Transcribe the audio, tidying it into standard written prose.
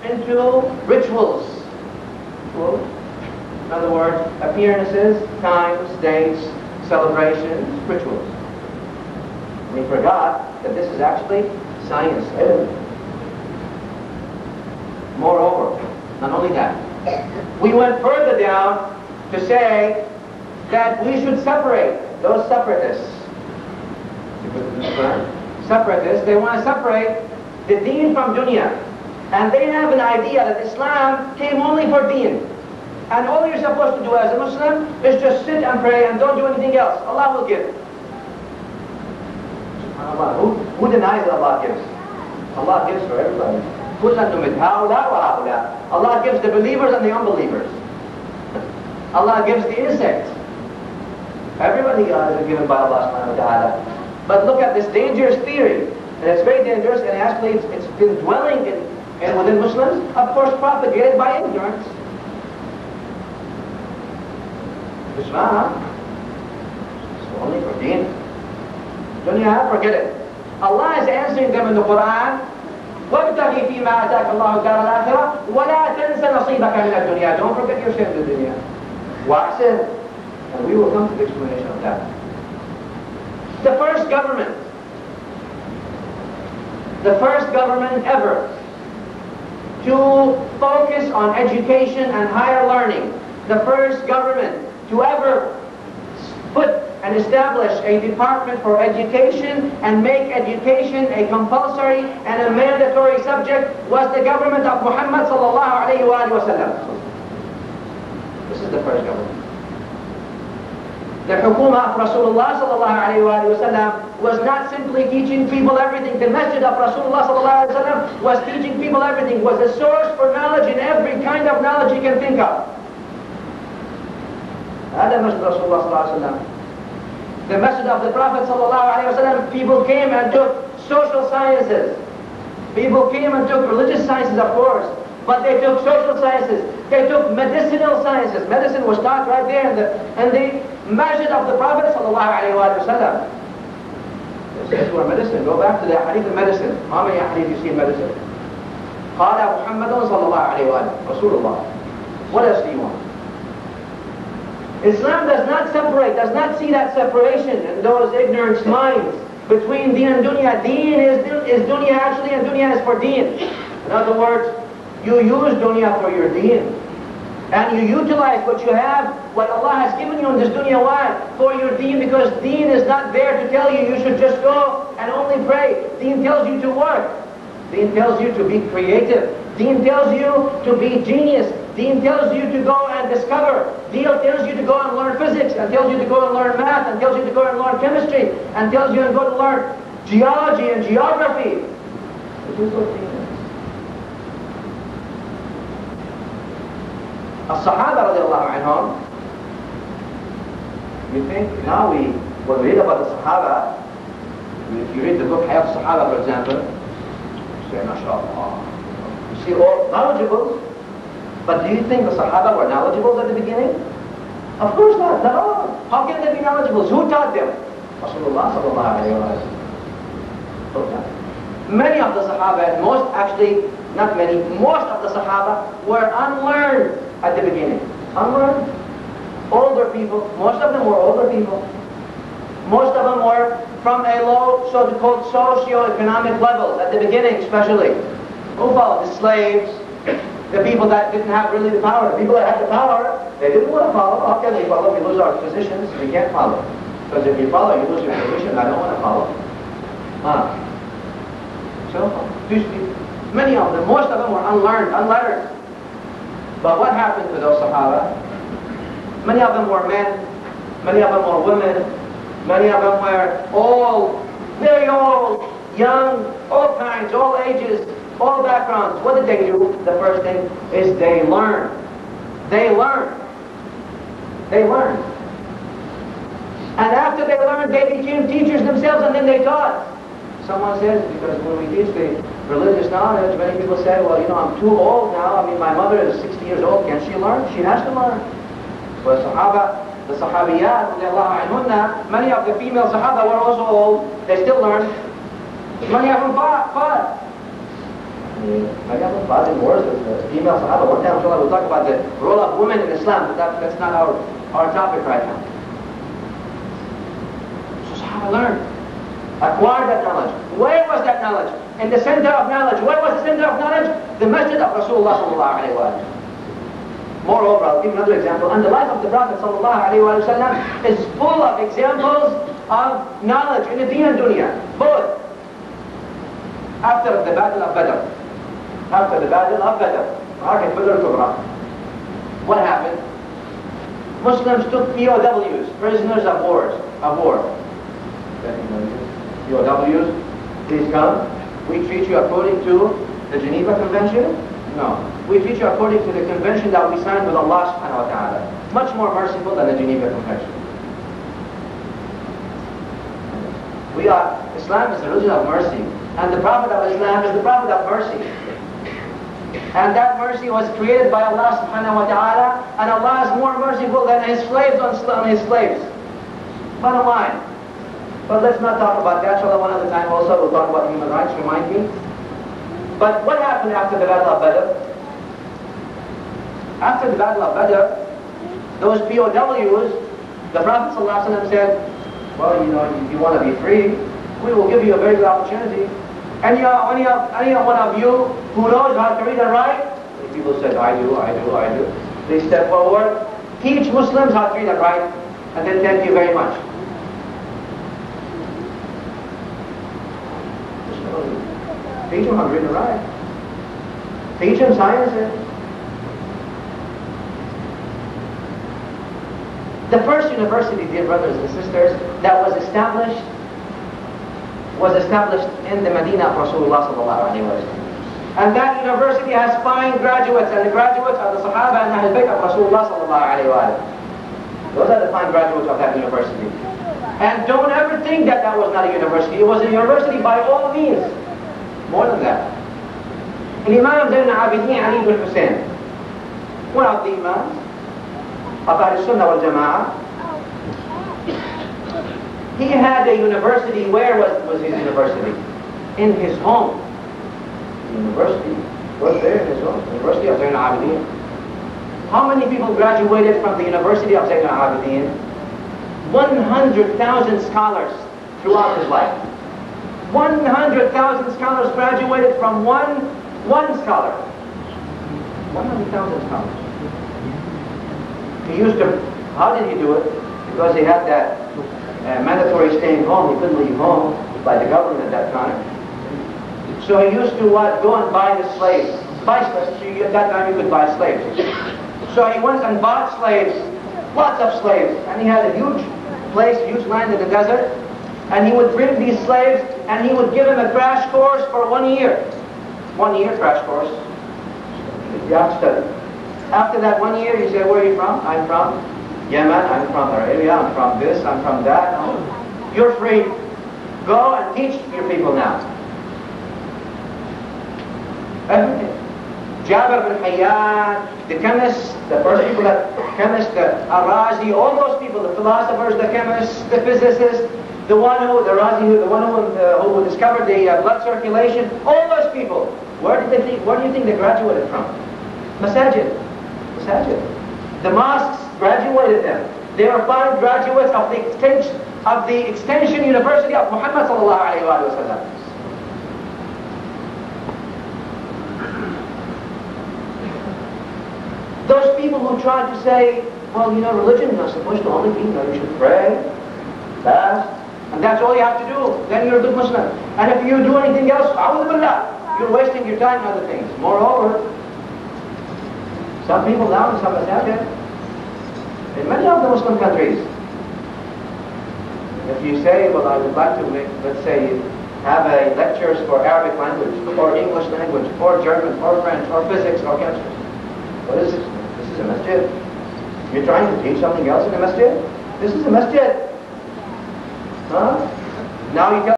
into rituals. In other words, appearances, times, dates, celebrations, rituals. And he forgot that this is actually science. Moreover, not only that, we went further down to say that we should separate those separatists. Separatists, they want to separate the deen from dunya. And they have an idea that Islam came only for deen. And all you're supposed to do as a Muslim is just sit and pray and don't do anything else. Allah will give. SubhanAllah. Who denies that Allah gives? Allah gives for everybody. Allah gives the believers and the unbelievers. Allah gives the insects. Everybody is given by Allah subhanahu wa ta'ala. But look at this dangerous theory. And it's very dangerous, and actually it's been dwelling within Muslims, of course propagated by ignorance. Islam is only for deen. Dunya, forget it. Allah is answering them in the Quran. وَابْتَغِي فِي مَا أَتَاكَ اللَّهُ الدَّارَ الْآخِرَةَ وَلَا تَنْسَ نَصِيبَكَ مِنَ الدُّنْيَا. Don't forget your share in the dunya. وَأَحْسِنْ. And we will come to the explanation of that. The first government ever to focus on education and higher learning, the first government to ever put and establish a department for education and make education a compulsory and a mandatory subject was the government of Muhammad sallallahu alayhi wa sallam. This is the first government. The Hukuma of Rasulullah sallallahu alayhi wa sallam was not simply teaching people everything. The Masjid of Rasulullah sallallahu alayhi wa sallam was teaching people everything, was a source for knowledge in every kind of knowledge you can think of. هذا مسجد رسول الله صلى الله عليه وسلم. The Masjid of the Prophet sallallahu alayhi wa sallam, people came and took social sciences. People came and took religious sciences, of course, but they took social sciences. They took medicinal sciences. Medicine was taught right there in the Masjid of the Prophet sallallahu alayhi wa sallam. They say for medicine, go back to the hadith of medicine. How many hadith you see in medicine? قال محمد صلى الله عليه وآله Rasulullah. What else do you want? Islam does not separate, does not see that separation in those ignorant minds between deen and dunya. Deen is dunya actually, and dunya is for deen. In other words, you use dunya for your deen. And you utilize what you have, what Allah has given you in this dunya, why? For your deen, because deen is not there to tell you should just go and only pray. Deen tells you to work. Deen tells you to be creative. Deen tells you to be genius. Deen tells you to go and discover. Deen tells you to go and learn physics, and tells you to go and learn math, and tells you to go and learn chemistry, and tells you to go to learn geology and geography. This is what deen is. As-Sahaba radiallahu anhum, you think now when we read about the Sahaba, if you read the book Hayat Sahaba, for example, you say, MashaAllah. You see all knowledgeable. But do you think the Sahaba were knowledgeable at the beginning? Of course not, not all. How can they be knowledgeable? Who taught them? Rasulullah sallallahu alayhi wa sallam. Many of the Sahaba, and most actually, not many, most of the Sahaba were unlearned at the beginning. Unlearned. Older people, most of them were older people. Most of them were from a low, so-called socio-economic level at the beginning especially. Who followed? The slaves. The people that didn't have really the power. The people that had the power, they didn't want to follow. How can they follow? We lose our positions. We can't follow. Because if you follow, you lose your position. I don't want to follow. So, many of them, most of them were unlearned, unlettered. But what happened to those Sahaba? Many of them were men. Many of them were women. Many of them were old, very old, young, all kinds, all ages, all backgrounds. What did they do? The first thing is they learned. They learned. They learned. And after they learned, they became teachers themselves, and then they taught. Someone says, because when we teach the religious knowledge, many people say, well, you know, I'm too old now. I mean, my mother is 60 years old. Can she learn? She has to learn. Well, the Sahabiyat, many of the female Sahaba were also old. They still learned. Many of them fought. Maybe I'm fighting wars with the female Sahaba. One time, inshallah, we'll talk about the role of women in Islam, but that's not our topic right now. So Sahaba learned, acquired that knowledge. Where was that knowledge? In the center of knowledge. Where was the center of knowledge? The masjid of Rasulullah sallallahu alayhi wa sallam. Moreover, I'll give another example. And the life of the Prophet sallallahu alayhi wa sallam is full of examples of knowledge in the deen and dunya. Both. After the battle of Badr. After the battle of Badr. What happened? Muslims took POWs, prisoners of war. POWs, please come. We treat you according to the Geneva Convention? No. We treat you according to the convention that we signed with Allah subhanahu wa ta'ala. Much more merciful than the Geneva Convention. Islam is the religion of mercy. And the Prophet of Islam is the Prophet of mercy. And that mercy was created by Allah subhanahu wa ta'ala, and Allah is more merciful than His slaves on His slaves. Bottom line. But let's not talk about that. Inshallah, one other time also we'll talk about human rights, remind me. But what happened after the Battle of Badr? After the Battle of Badr, those POWs, the Prophet ﷺ said, well, you know, if you want to be free, we will give you a very good opportunity. Any one of you who knows how to read and write? People said, I do. They step forward, teach Muslims how to read and write, and then thank you very much. Teach them how to read and write. Teach them sciences. The first university, dear brothers and sisters, that was established in the Madina of Rasulullah sallallahu alayhi wa sallam. And that university has fine graduates, and the graduates are the Sahaba and Ahl Bayt of Rasulullah sallallahu alayhi wa sallam. Those are the fine graduates of that university. And don't ever think that that was not a university. It was a university by all means. More than that. Imam Zayn al-Abidin Ali ibn Husayni, one of the Imams of Ahl-Sunnah wal Jama'ah, he had a university. Where was his university? In his home. The university was there in his home. The University of Zayn al-Abidin. How many people graduated from the University of Zayn al-Abidin? 100,000 scholars throughout his life. 100,000 scholars graduated from one scholar. 100,000 scholars. He used to, how did he do it? Because he had that mandatory staying home. He couldn't leave home by the government at that time. So he used to go and buy the slaves. Buy slaves. At that time you could buy slaves. So he went and bought slaves, lots of slaves. And he had a huge place, huge land in the desert. And he would bring these slaves and he would give them a crash course for 1 year. 1 year crash course. You have to study. After that 1 year, you say, where are you from? I'm from Yemen, I'm from Arabia, I'm from this, I'm from that. You're free. Go and teach your people now. Everything. Jabir bin Hayyan, the chemists, the first people that, chemists, the Al-Razi, all those people, the philosophers, the chemists, the physicists, the one who discovered the blood circulation, all those people, where do you think they graduated from? Masajid. The mosques graduated them. They are fine graduates of the Extension University of Muhammad sallallahu alayhi wa sallam. Those people who try to say, well, you know, religion is not supposed to only be, you know, you should pray, fast, and that's all you have to do. Then you're a good Muslim. And if you do anything else, a'udhu billah, you're wasting your time on other things. Moreover, some people now in some masajid, in many of the Muslim countries, if you say, well, I would like to make, let's say, have a lectures for Arabic language, or English language, or German, or French, or physics, or chemistry. What is this? This is a masjid. You're trying to teach something else in a masjid? This is a masjid. Huh? Now you tell